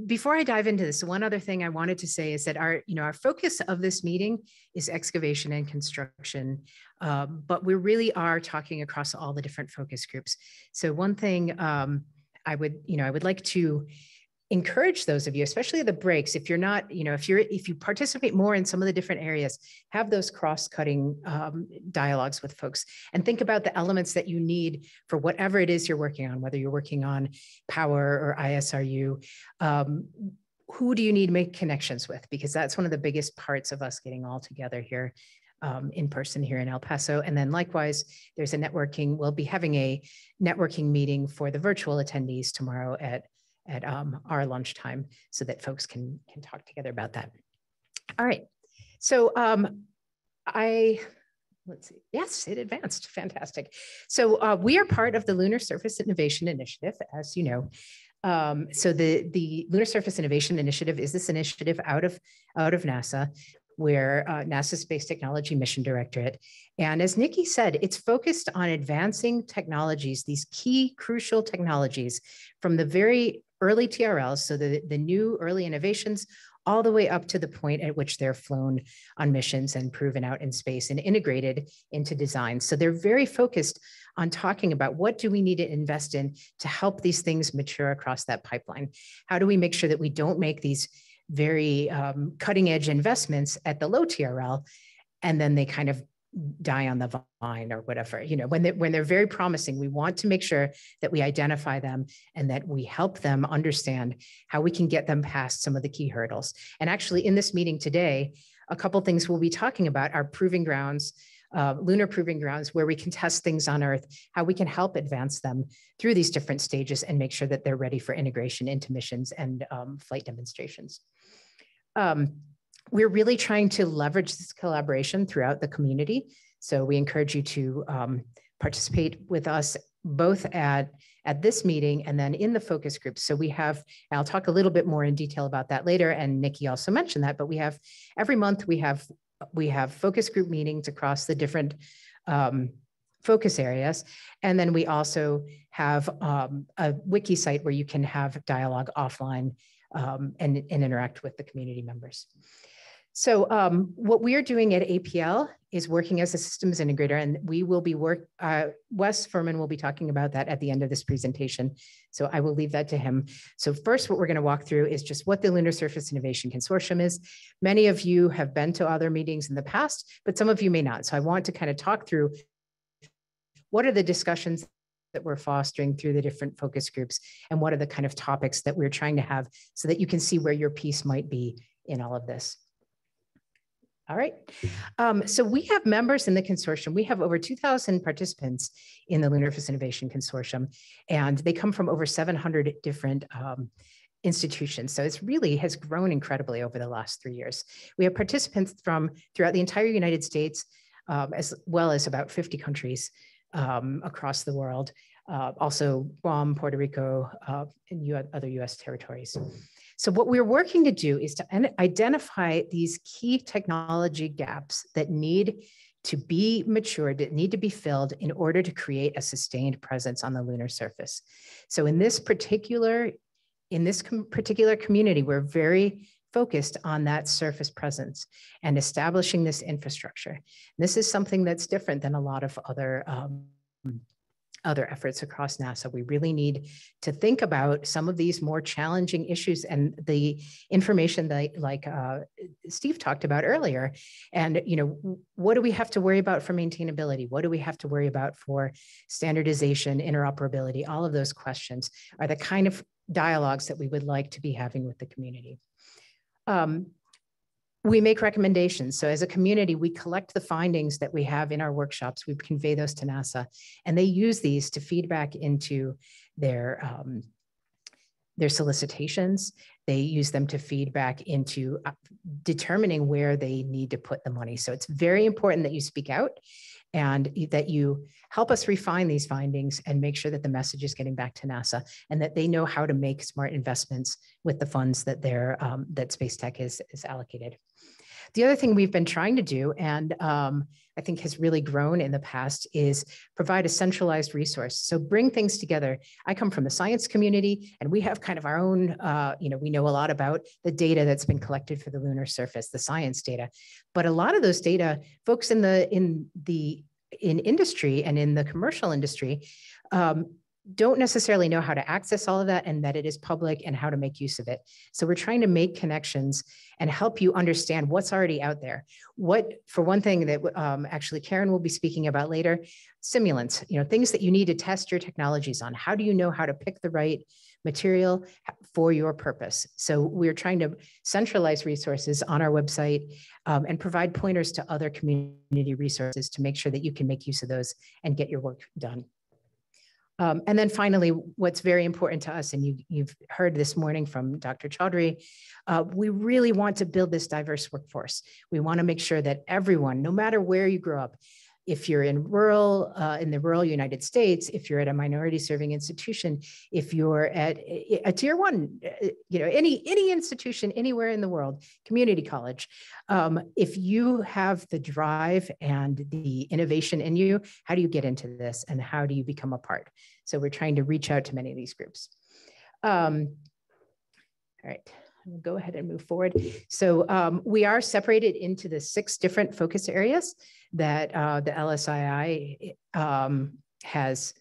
before I dive into this, one other thing I wanted to say is that our focus of this meeting is excavation and construction, but we really are talking across all the different focus groups. So one thing I would like to encourage those of you, especially the breaks, if you're not, if you participate more in some of the different areas, have those cross-cutting dialogues with folks and think about the elements that you need for whatever it is you're working on, whether you're working on power or ISRU. Who do you need to make connections with? Because that's one of the biggest parts of us getting all together here in person here in El Paso. And then likewise, there's a networking, we'll be having a networking meeting for the virtual attendees tomorrow at our lunchtime so that folks can talk together about that. All right, so let's see, yes, it advanced, fantastic. So we are part of the Lunar Surface Innovation Initiative, as you know. So the Lunar Surface Innovation Initiative is this initiative out of NASA, where NASA's Space Technology Mission Directorate. And as Nikki said, it's focused on advancing technologies, these key crucial technologies from the very early TRLs, so the new early innovations, all the way up to the point at which they're flown on missions and proven out in space and integrated into design. So they're very focused on talking about what do we need to invest in to help these things mature across that pipeline? How do we make sure that we don't make these very cutting edge investments at the low TRL and then they kind of die on the vine or whatever? When they're very promising, we want to make sure that we identify them and that we help them understand how we can get them past some of the key hurdles. And actually in this meeting today, a couple things we'll be talking about are proving grounds, lunar proving grounds, where we can test things on Earth, how we can help advance them through these different stages and make sure that they're ready for integration into missions and flight demonstrations. We're really trying to leverage this collaboration throughout the community. So we encourage you to participate with us both at this meeting and then in the focus groups. So we have, and I'll talk a little bit more in detail about that later, and Nikki also mentioned that, but we have, every month we have focus group meetings across the different focus areas. And then we also have a wiki site where you can have dialogue offline and interact with the community members. So what we are doing at APL is working as a systems integrator, and we will be Wes Fuhrman will be talking about that at the end of this presentation. So I will leave that to him. So first, what we're gonna walk through is just what the Lunar Surface Innovation Consortium is. Many of you have been to other meetings in the past, but some of you may not. So I want to kind of talk through what are the discussions that we're fostering through the different focus groups, and what are the kind of topics that we're trying to have so that you can see where your piece might be in all of this. All right, so we have members in the consortium. We have over 2,000 participants in the Lunar Surface Innovation Consortium, and they come from over 700 different institutions. So it's really has grown incredibly over the last 3 years. We have participants from throughout the entire United States, as well as about 50 countries across the world, also Guam, Puerto Rico, and other US territories. So what we're working to do is to identify these key technology gaps that need to be matured, that need to be filled in order to create a sustained presence on the lunar surface. So in this particular community, we're very focused on that surface presence and establishing this infrastructure. This is something that's different than a lot of other efforts across NASA. We really need to think about some of these more challenging issues and the information that like Steve talked about earlier. And what do we have to worry about for maintainability? What do we have to worry about for standardization, interoperability? All of those questions are the kind of dialogues that we would like to be having with the community. We make recommendations. So as a community, we collect the findings that we have in our workshops. We convey those to NASA, and they use these to feed back into their solicitations. They use them to feed back into determining where they need to put the money. So it's very important that you speak out and that you help us refine these findings and make sure that the message is getting back to NASA and that they know how to make smart investments with the funds that that Space Tech is allocated. The other thing we've been trying to do, and I think has really grown in the past, is provide a centralized resource. So bring things together. I come from the science community, and we have kind of our own, we know a lot about the data that's been collected for the lunar surface, the science data. But a lot of those data, folks in industry and in the commercial industry, don't necessarily know how to access all of that and that it is public and how to make use of it. So we're trying to make connections and help you understand what's already out there. For one thing that actually Karen will be speaking about later, simulants, things that you need to test your technologies on. How do you know how to pick the right material for your purpose? So we're trying to centralize resources on our website and provide pointers to other community resources to make sure that you can make use of those and get your work done. And then finally, what's very important to us, and you've heard this morning from Dr. Chaudhry, we really want to build this diverse workforce. We want to make sure that everyone, no matter where you grow up, if you're in the rural United States, if you're at a minority serving institution, if you're at a tier one, any institution anywhere in the world, community college, if you have the drive and the innovation in you, how do you get into this and how do you become a part? So we're trying to reach out to many of these groups. All right. We'll go ahead and move forward. So we are separated into the 6 different focus areas that the LSII has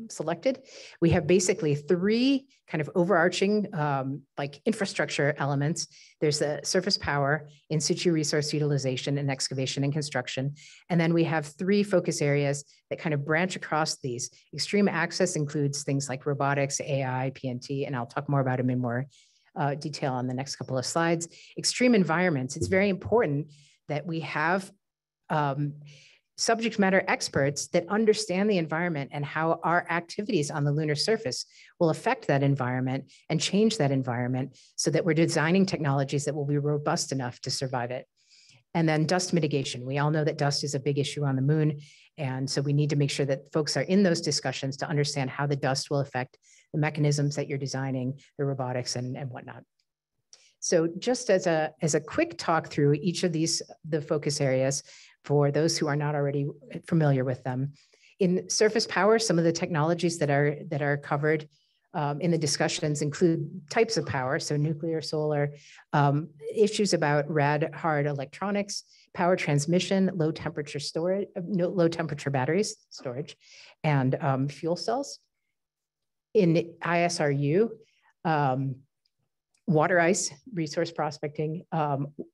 selected. We have basically 3 kind of overarching like infrastructure elements. There's the surface power, in situ resource utilization, and excavation and construction. And then we have 3 focus areas that kind of branch across these. Extreme access includes things like robotics, AI, PNT, and I'll talk more about them in more detail on the next couple of slides. Extreme environments, it's very important that we have subject matter experts that understand the environment and how our activities on the lunar surface will affect that environment and change that environment so that we're designing technologies that will be robust enough to survive it. And then dust mitigation. We all know that dust is a big issue on the moon. And so we need to make sure that folks are in those discussions to understand how the dust will affect the mechanisms that you're designing, the robotics and whatnot. So just as a quick talk through each of the focus areas for those who are not already familiar with them. In surface power, some of the technologies that are covered in the discussions include types of power, so nuclear, solar, issues about rad-hard electronics, power transmission, low temperature storage, low temperature batteries storage, and fuel cells. In ISRU, water ice resource prospecting,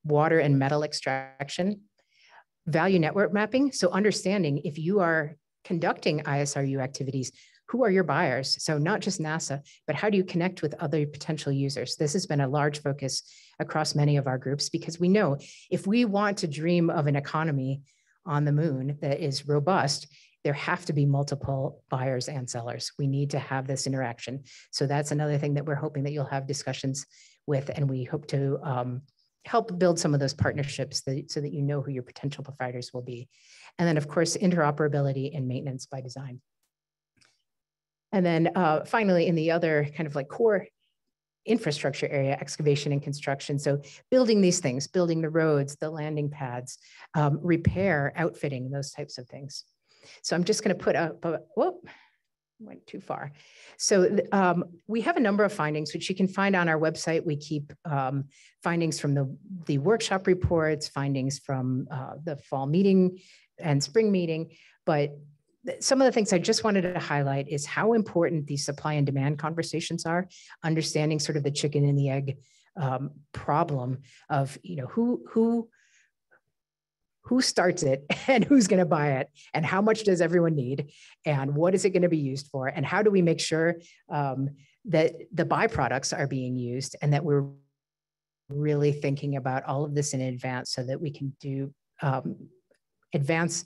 water and metal extraction, value network mapping. So understanding if you are conducting ISRU activities, who are your buyers? So not just NASA, but how do you connect with other potential users? This has been a large focus across many of our groups because we know if we want to dream of an economy on the moon that is robust, there have to be multiple buyers and sellers. We need to have this interaction. So that's another thing that we're hoping that you'll have discussions with, and we hope to help build some of those partnerships so that you know who your potential providers will be. And then of course, interoperability and maintenance by design. And then finally, in the other kind of like core infrastructure area, excavation and construction. So building these things, building the roads, the landing pads, repair, outfitting, those types of things. So I'm just going to put up, whoop, went too far. So we have a number of findings, which you can find on our website. We keep findings from the workshop reports, findings from the fall meeting and spring meeting. But some of the things I just wanted to highlight is how important these supply and demand conversations are, understanding sort of the chicken and the egg problem of, who starts it and who's going to buy it and how much does everyone need and what is it going to be used for and how do we make sure that the byproducts are being used and that we're really thinking about all of this in advance so that we can do advance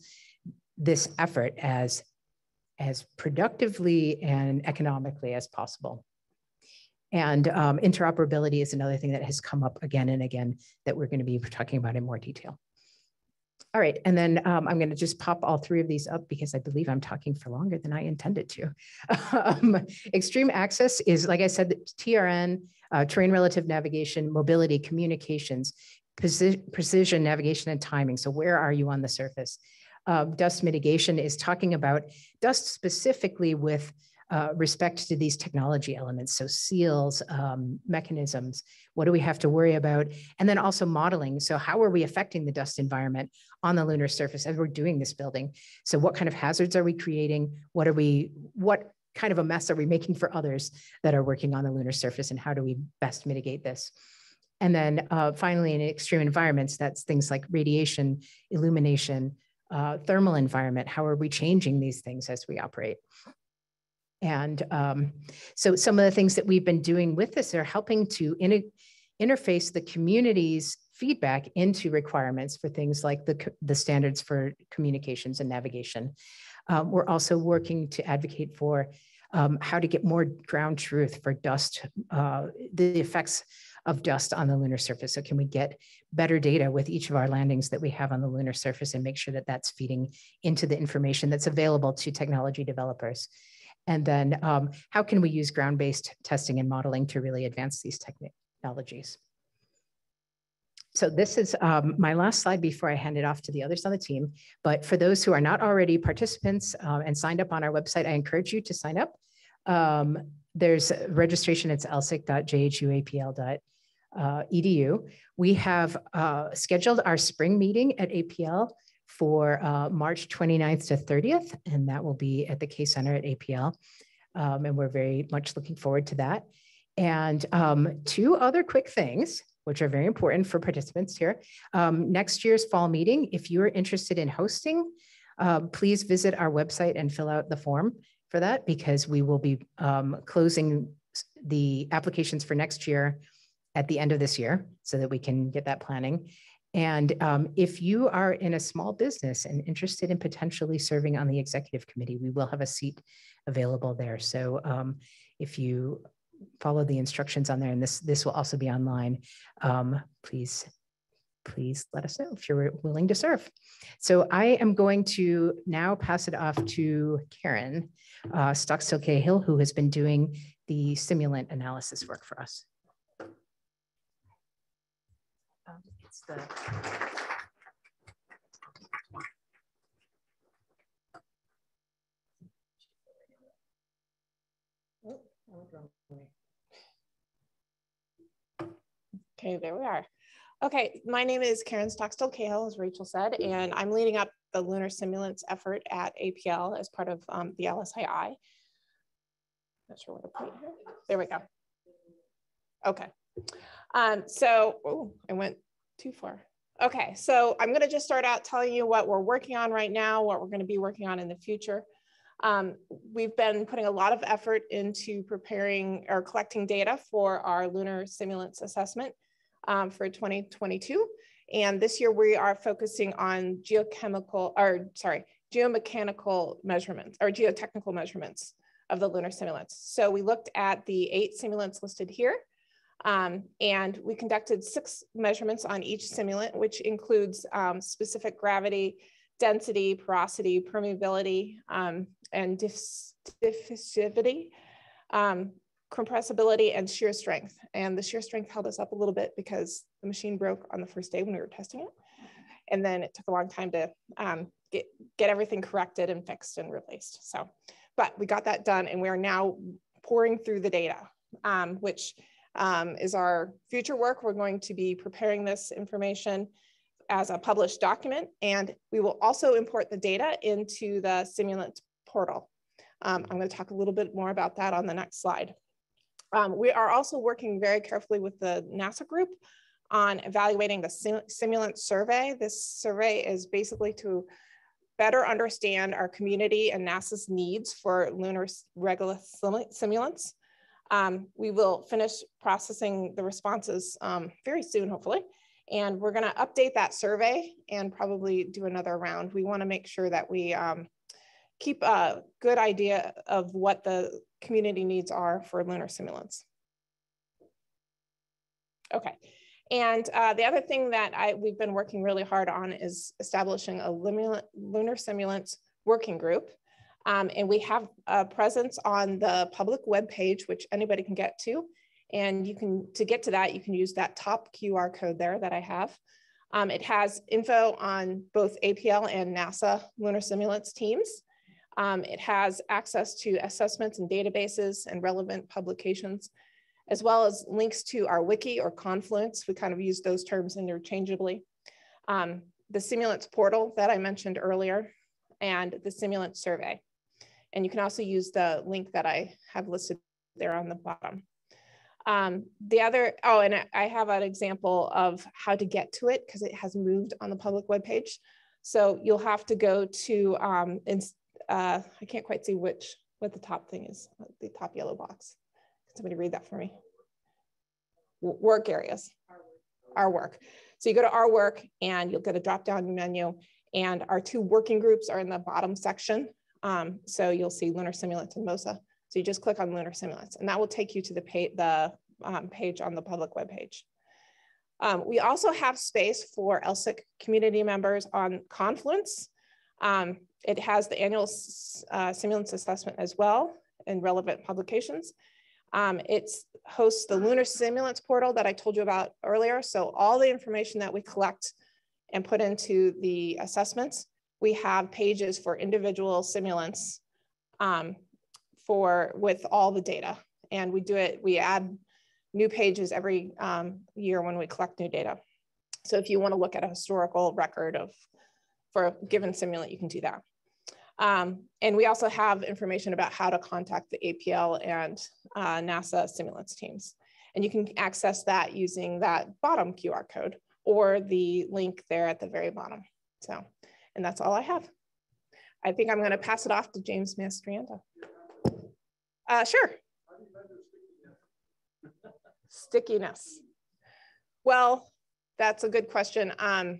this effort as productively and economically as possible. And interoperability is another thing that has come up again and again that we're going to be talking about in more detail. All right, and then I'm going to just pop all 3 of these up because I believe I'm talking for longer than I intended to. Extreme access is, like I said, TRN, terrain relative navigation, mobility, communications, precision, navigation, and timing. So where are you on the surface? Dust mitigation is talking about dust specifically with respect to these technology elements. So seals, mechanisms, what do we have to worry about? And then also modeling. So how are we affecting the dust environment on the lunar surface as we're doing this building? So what kind of hazards are we creating? What kind of a mess are we making for others that are working on the lunar surface, and how do we best mitigate this? And then finally, in extreme environments, that's things like radiation, illumination, thermal environment. How are we changing these things as we operate? And so some of the things that we've been doing with this are helping to interface the community's feedback into requirements for things like the standards for communications and navigation. We're also working to advocate for how to get more ground truth for dust, the effects of dust on the lunar surface. So can we get better data with each of our landings that we have on the lunar surface and make sure that that's feeding into the information that's available to technology developers? And then how can we use ground-based testing and modeling to really advance these technologies? So this is my last slide before I hand it off to the others on the team. But for those who are not already participants and signed up on our website, I encourage you to sign up. There's registration, it's lsic.jhuapl.edu. We have scheduled our spring meeting at APL for March 29th to 30th, and that will be at the K Center at APL. And we're very much looking forward to that. And two other quick things, which are very important for participants here. Next year's fall meeting, if you're interested in hosting, please visit our website and fill out the form for that, because we will be closing the applications for next year at the end of this year so that we can get that planning. And if you are in a small business and interested in potentially serving on the executive committee, we will have a seat available there. So if you follow the instructions on there, and this will also be online, please let us know if you're willing to serve. So I am going to now pass it off to Karen Stockstill-Cahill, who has been doing the simulant analysis work for us. It's the Okay, there we are. Okay, my name is Karen Stockstill-Cahill, as Rachel said, and I'm leading up the lunar simulants effort at APL as part of the LSII. Not sure what to put here. There we go. Okay. So I went too far. Okay, so I'm going to just start out telling you what we're working on right now, what we're going to be working on in the future. We've been putting a lot of effort into preparing or collecting data for our lunar simulants assessment for 2022. And this year we are focusing on geomechanical measurements or geotechnical measurements of the lunar simulants. So we looked at the 8 simulants listed here. And we conducted 6 measurements on each simulant, which includes specific gravity, density, porosity, permeability, and diffusivity, compressibility, and shear strength. And the shear strength held us up a little bit because the machine broke on the first day when we were testing it. And then it took a long time to get everything corrected and fixed and replaced. So, but we got that done, and we are now pouring through the data, which is our future work. We're going to be preparing this information as a published document, and we will also import the data into the Simulant portal. I'm going to talk a little bit more about that on the next slide. We are also working very carefully with the NASA group on evaluating the Simulant survey. This survey is basically to better understand our community and NASA's needs for lunar regolith simulants. We will finish processing the responses very soon, hopefully. And we're going to update that survey and probably do another round. We want to make sure that we keep a good idea of what the community needs are for lunar simulants. Okay. And the other thing that we've been working really hard on is establishing a lunar simulants working group. And we have a presence on the public webpage, which anybody can get to. And you can, to get to that, you can use that top QR code there that I have. It has info on both APL and NASA lunar simulants teams. It has access to assessments and databases and relevant publications, as well as links to our wiki or Confluence. We kind of use those terms interchangeably. The Simulants portal that I mentioned earlier, and the Simulant survey. And you can also use the link that I have listed there on the bottom. The other, oh, and I have an example of how to get to it because it has moved on the public webpage. So you'll have to go to, I can't quite see what the top thing is, the top yellow box. Can somebody read that for me? Work areas, our work. So you go to our work and you'll get a drop-down menu, and our two working groups are in the bottom section. So you'll see Lunar Simulants and MOSA. So you just click on Lunar Simulants, and that will take you to the page on the public webpage. We also have space for LSIC community members on Confluence. It has the annual Simulants assessment as well and relevant publications. It hosts the Lunar Simulants portal that I told you about earlier. So all the information that we collect and put into the assessments, we have pages for individual simulants with all the data. And we add new pages every year when we collect new data. So if you want to look at a historical record for a given simulant, you can do that. And we also have information about how to contact the APL and NASA Simulants teams. And you can access that using that bottom QR code or the link there at the very bottom. So, and that's all I have. I think I'm going to pass it off to James Mastandrea. Sure. Stickiness. Well, that's a good question. I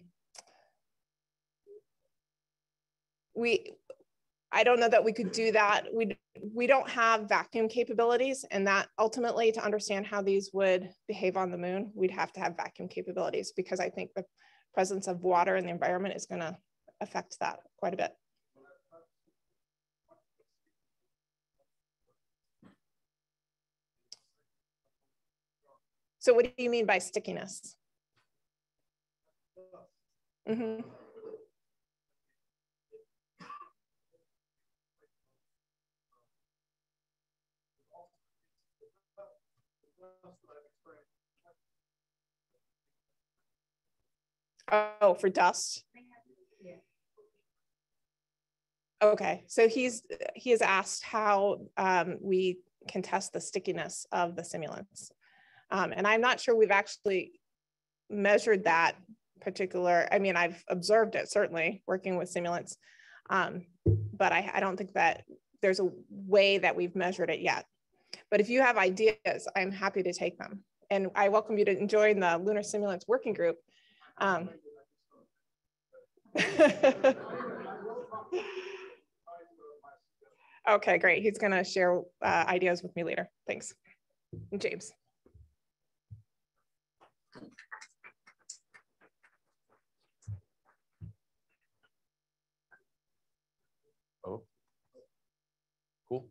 don't know that we could do that. We don't have vacuum capabilities, and that ultimately, to understand how these would behave on the moon, we'd have to have vacuum capabilities, because I think the presence of water in the environment is going to affect that quite a bit. So what do you mean by stickiness? Mm-hmm. Oh, for dust. Okay, so he has asked how we can test the stickiness of the simulants. And I'm not sure we've actually measured that particular, I mean, I've observed it certainly working with simulants, but I don't think that there's a way that we've measured it yet. But if you have ideas, I'm happy to take them. And I welcome you to join the Lunar Simulants Working Group. Okay, great. He's going to share ideas with me later. Thanks. And James. Oh, cool.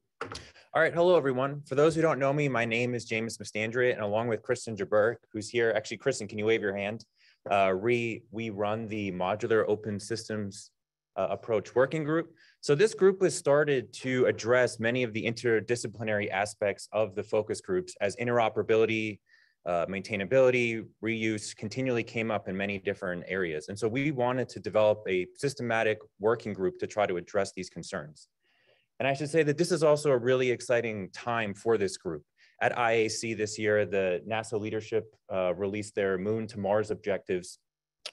All right, hello everyone. For those who don't know me, my name is James Mastandrea, and along with Kristen Jabber, who's here. Actually, Kristen, can you wave your hand? We run the Modular Open Systems Approach Working Group. So this group was started to address many of the interdisciplinary aspects of the focus groups, as interoperability, maintainability, reuse continually came up in many different areas. And so we wanted to develop a systematic working group to try to address these concerns. And I should say that this is also a really exciting time for this group. At IAC this year, the NASA leadership released their Moon to Mars objectives,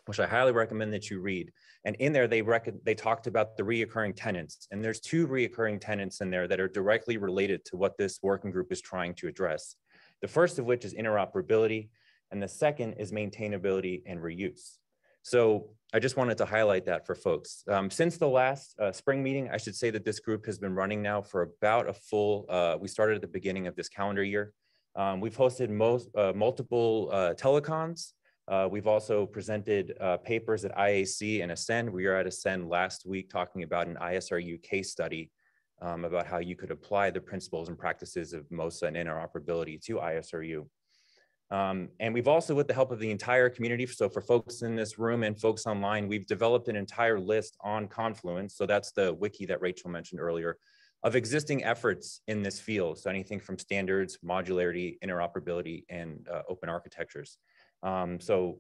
which I highly recommend that you read. And in there, they talked about the reoccurring tenets. And there's two reoccurring tenets in there that are directly related to what this working group is trying to address. The first of which is interoperability, and the second is maintainability and reuse. So I just wanted to highlight that for folks. Since the last spring meeting, I should say that this group has been running now for about a full, we started at the beginning of this calendar year. We've hosted multiple telecons. We've also presented papers at IAC and Ascend. We were at Ascend last week talking about an ISRU case study about how you could apply the principles and practices of MOSA and interoperability to ISRU. And we've also, with the help of the entire community, so for folks in this room and folks online, we've developed an entire list on Confluence. So that's the wiki that Rachel mentioned earlier, of existing efforts in this field. So anything from standards, modularity, interoperability, and open architectures. So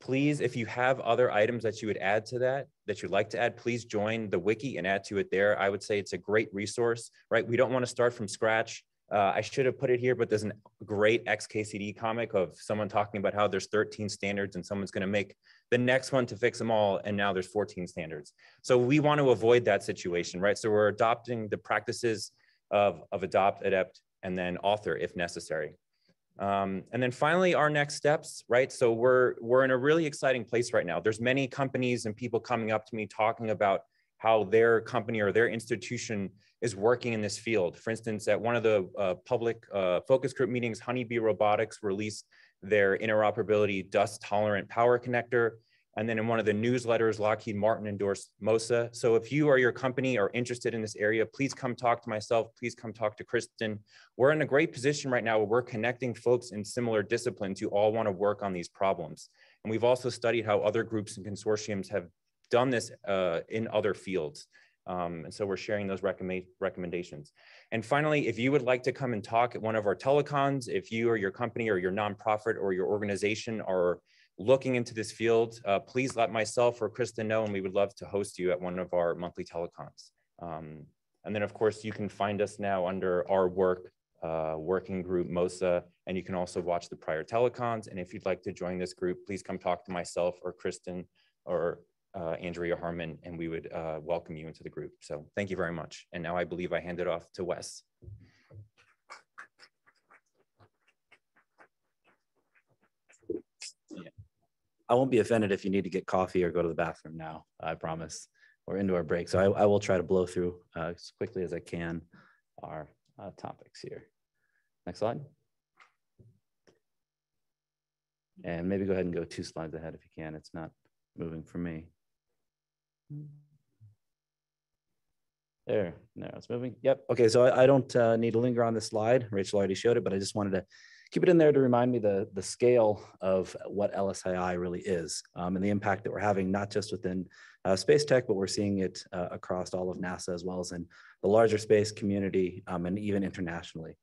please, if you have other items that you would add to that you'd like to add, please join the wiki and add to it there. I would say it's a great resource, right? We don't want to start from scratch. I should have put it here, but there's a great XKCD comic of someone talking about how there's 13 standards and someone's going to make the next one to fix them all, and now there's 14 standards. So we want to avoid that situation, right? So we're adopting the practices of adopt, adapt, and then author if necessary. And then finally, our next steps, right? So we're in a really exciting place right now. There's many companies and people coming up to me talking about how their company or their institution is working in this field. For instance, at one of the public focus group meetings, Honeybee Robotics released their interoperability dust tolerant power connector. And then in one of the newsletters, Lockheed Martin endorsed MOSA. So if you or your company are interested in this area, please come talk to myself. Please come talk to Kristen. We're in a great position right now where we're connecting folks in similar disciplines who all want to work on these problems. And we've also studied how other groups and consortiums have done this in other fields. And so we're sharing those recommendations. And finally, if you would like to come and talk at one of our telecons, if you or your company or your nonprofit or your organization are looking into this field, please let myself or Kristen know, and we would love to host you at one of our monthly telecons. And then of course, you can find us now under our working group MOSA, and you can also watch the prior telecons. And if you'd like to join this group, please come talk to myself or Kristen or Andrea Harmon, and we would welcome you into the group. So thank you very much. And now I believe I hand it off to Wes. Yeah. I won't be offended if you need to get coffee or go to the bathroom now, I promise. We're into our break. So I will try to blow through as quickly as I can our topics here. Next slide. And maybe go ahead and go 2 slides ahead if you can. It's not moving for me. There, no, it's moving. Yep. Okay, so I don't need to linger on this slide. Rachel already showed it, but I just wanted to keep it in there to remind me the scale of what LSII really is and the impact that we're having, not just within space tech, but we're seeing it across all of NASA as well as in the larger space community and even internationally.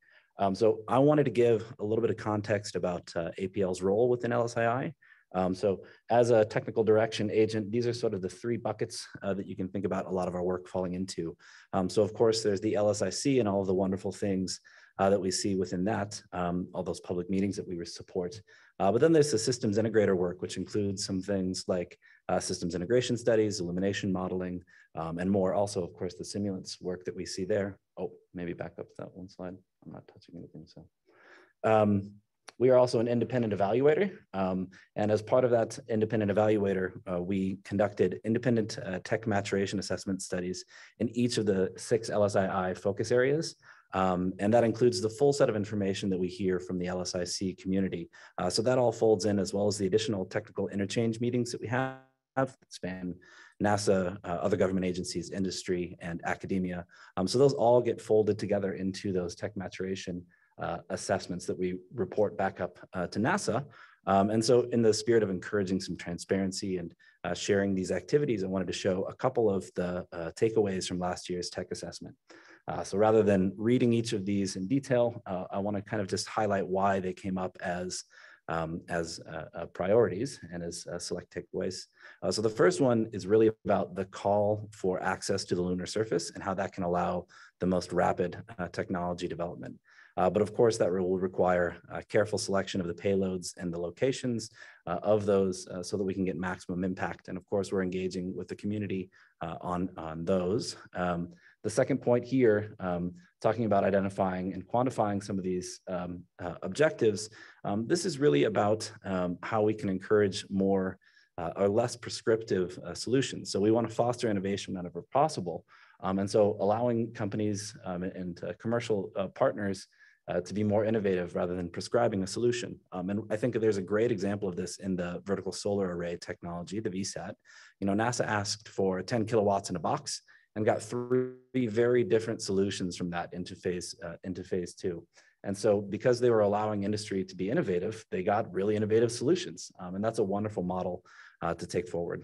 So I wanted to give a little bit of context about APL's role within LSII. So as a technical direction agent, these are sort of the 3 buckets that you can think about a lot of our work falling into. So of course, there's the LSIC and all of the wonderful things that we see within that, all those public meetings that we support. But then there's the systems integrator work, which includes some things like systems integration studies, illumination modeling, and more. Also, of course, the simulants work that we see there. Oh, maybe back up to that 1 slide. I'm not touching anything, so. We are also an independent evaluator. And as part of that independent evaluator, we conducted independent tech maturation assessment studies in each of the 6 LSII focus areas. And that includes the full set of information that we hear from the LSIC community. So that all folds in, as well as the additional technical interchange meetings that we have that span NASA, other government agencies, industry, and academia. So those all get folded together into those tech maturation assessments that we report back up to NASA. And so in the spirit of encouraging some transparency and sharing these activities, I wanted to show a couple of the takeaways from last year's tech assessment. So rather than reading each of these in detail, I want to kind of just highlight why they came up as priorities and as select takeaways. So the first one is really about the call for access to the lunar surface and how that can allow the most rapid technology development. But of course, that will require careful selection of the payloads and the locations of those so that we can get maximum impact. And of course, we're engaging with the community on those. The second point here, talking about identifying and quantifying some of these objectives, this is really about how we can encourage more or less prescriptive solutions. So we want to foster innovation whenever possible. And so allowing companies and commercial partners to be more innovative rather than prescribing a solution. And I think there's a great example of this in the vertical solar array technology, the VSAT. You know, NASA asked for 10 kilowatts in a box and got 3 very different solutions from that into phase 2. And so because they were allowing industry to be innovative, they got really innovative solutions. And that's a wonderful model to take forward.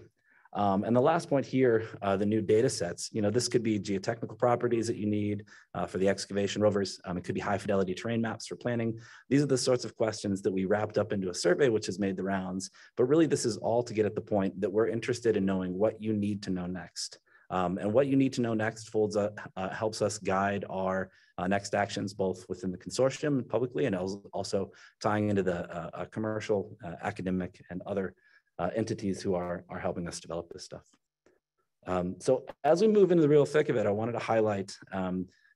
And the last point here, the new data sets, this could be geotechnical properties that you need for the excavation rovers. It could be high fidelity terrain maps for planning. These are the sorts of questions that we wrapped up into a survey, which has made the rounds. But really, this is all to get at the point that we're interested in knowing what you need to know next. And what you need to know next helps us guide our next actions, both within the consortium and publicly, and also tying into the commercial, academic, and other entities who are helping us develop this stuff. So as we move into the real thick of it, I wanted to highlight,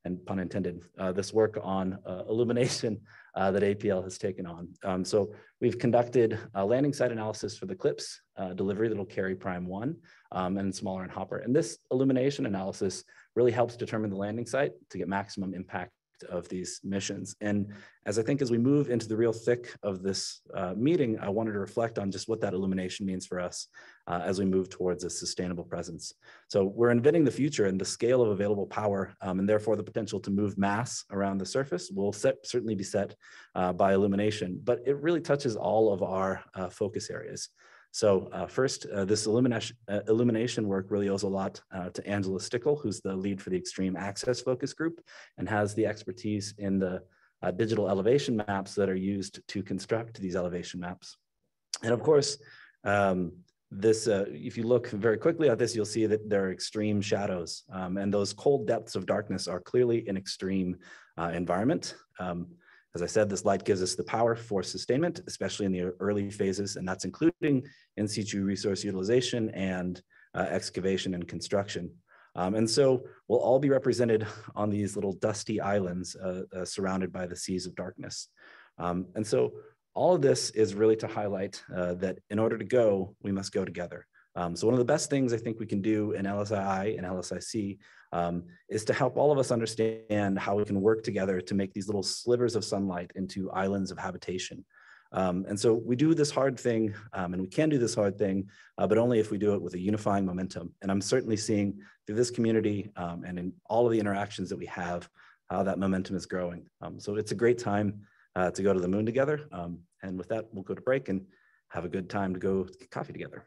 and pun intended, this work on illumination that APL has taken on. So we've conducted a landing site analysis for the CLIPS delivery that'll carry Prime 1 and smaller and hopper. And this illumination analysis really helps determine the landing site to get maximum impact of these missions. And as we move into the real thick of this meeting, I wanted to reflect on just what that illumination means for us as we move towards a sustainable presence. So we're inventing the future, and the scale of available power and therefore the potential to move mass around the surface will certainly be set by illumination, but it really touches all of our focus areas. So first, this illumination work really owes a lot to Angela Stickle, who's the lead for the Extreme Access Focus Group and has the expertise in the digital elevation maps that are used to construct these elevation maps. And of course, if you look very quickly at this, you'll see that there are extreme shadows, and those cold depths of darkness are clearly an extreme environment. As I said, this light gives us the power for sustainment, especially in the early phases, and that's including in situ resource utilization and excavation and construction. And so we'll all be represented on these little dusty islands surrounded by the seas of darkness. And so all of this is really to highlight that in order to go, we must go together. So one of the best things I think we can do in LSII and LSIC is to help all of us understand how we can work together to make these little slivers of sunlight into islands of habitation. And so we do this hard thing, and we can do this hard thing, but only if we do it with a unifying momentum. And I'm certainly seeing through this community and in all of the interactions that we have, how that momentum is growing. So it's a great time to go to the moon together. And with that, we'll go to break and have a good time to go get coffee together.